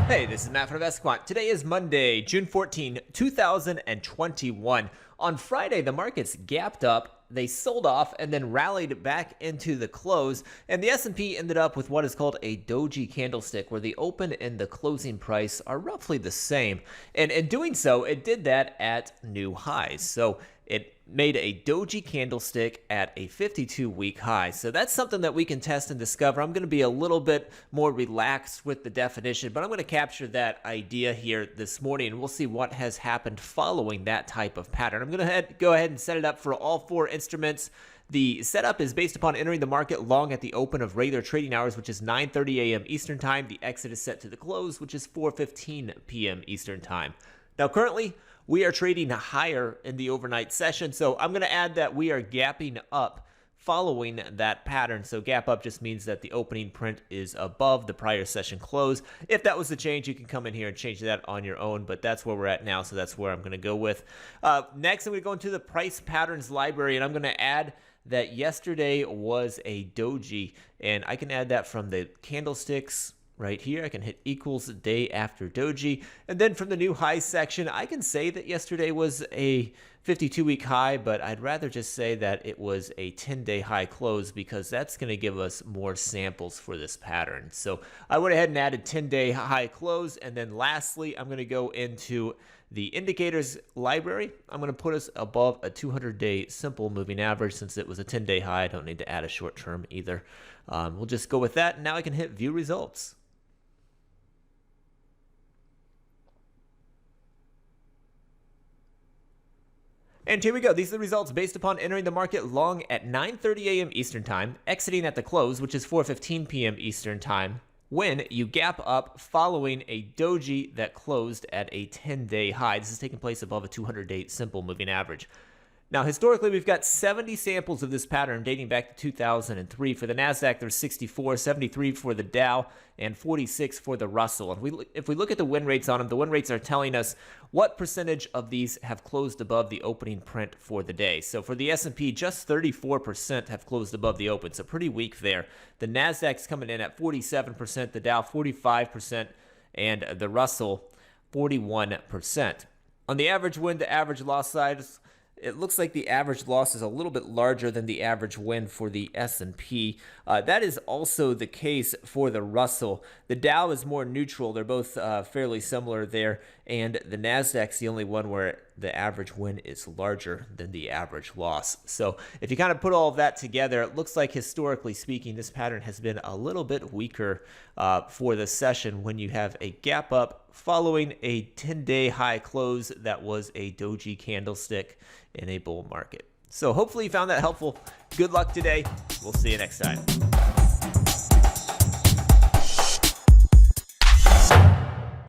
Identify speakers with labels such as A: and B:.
A: Hey, this is Matt from InvestiQuant. Today is Monday, June 14, 2021. On Friday, the markets gapped up, they sold off, and then rallied back into the close, and the S&P ended up with what is called a doji candlestick, where the open and the closing price are roughly the same. And in doing so, it did that at new highs. So it made a doji candlestick at a 52-week high. So that's something that we can test and discover. I'm going to be a little bit more relaxed with the definition, but I'm going to capture that idea here this morning, and we'll see what has happened following that type of pattern. I'm going to go ahead and set it up for all four instruments. The setup is based upon entering the market long at the open of regular trading hours, which is 9:30 a.m. Eastern Time. The exit is set to the close, which is 4:15 p.m. Eastern Time. Now, currently, we are trading higher in the overnight session, so I'm going to add that we are gapping up following that pattern. So gap up just means that the opening print is above the prior session close. If that was the change, you can come in here and change that on your own, but that's where we're at now, so that's where I'm going to go with. Next, I'm going to go into the price patterns library, and I'm going to add that yesterday was a doji, and I can add that from the candlesticks right here. I can hit equals day after doji, and then from the new high section, I can say that yesterday was a 52-week high, but I'd rather just say that it was a 10-day high close, because that's going to give us more samples for this pattern. So I went ahead and added 10-day high close, and then lastly, I'm going to go into the indicators library. I'm going to put us above a 200-day simple moving average. Since it was a 10-day high, I don't need to add a short term either. We'll just go with that, and now I can hit view results. And here we go. These are the results based upon entering the market long at 9:30 a.m. Eastern Time, exiting at the close, which is 4:15 p.m. Eastern Time, when you gap up following a doji that closed at a 10-day high. This is taking place above a 200-day simple moving average. Now, historically, we've got 70 samples of this pattern dating back to 2003. For the NASDAQ, there's 64, 73 for the Dow, and 46 for the Russell. And if we look at the win rates on them, the win rates are telling us what percentage of these have closed above the opening print for the day. So for the S&P, just 34% have closed above the open, so pretty weak there. The NASDAQ's coming in at 47%, the Dow 45%, and the Russell 41%. On the average win to average loss side, it looks like the average loss is a little bit larger than the average win for the S&P. That is also the case for the Russell. The Dow is more neutral. They're both fairly similar there, and the NASDAQ's the only one where the average win is larger than the average loss. So if you kind of put all of that together, it looks like, historically speaking, this pattern has been a little bit weaker for the session when you have a gap up following a 10-day high close that was a doji candlestick in a bull market. So hopefully you found that helpful. Good luck today. We'll see you next time.